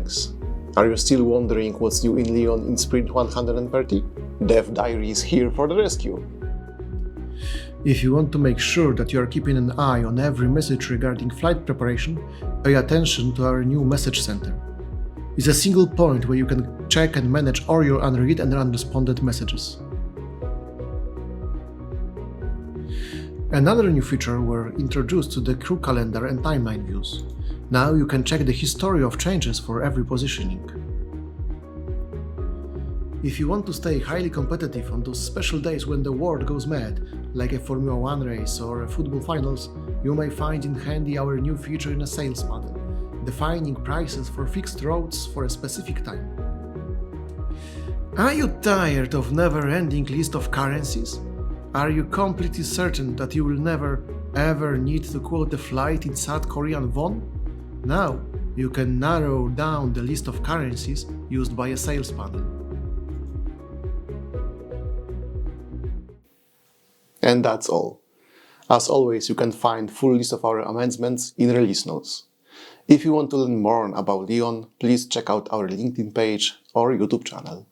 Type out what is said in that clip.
things. Are you still wondering what's new in Lyon in Sprint 130? Dev Diary is here for the rescue. If you want to make sure that you are keeping an eye on every message regarding flight preparation, pay attention to our new message center. It's a single point where you can check and manage all your unread and unresponded messages. Another new feature were introduced to the crew calendar and timeline views. Now you can check the history of changes for every positioning. If you want to stay highly competitive on those special days when the world goes mad, like a Formula 1 race or a football finals, you may find in handy our new feature in a sales panel, defining prices for fixed routes for a specific time. Are you tired of never-ending list of currencies? Are you completely certain that you will never ever need to quote a flight in South Korean won? Now you can narrow down the list of currencies used by a sales panel. And that's all. As always, you can find full list of our amendments in release notes. If you want to learn more about Lyon, please check out our LinkedIn page or YouTube channel.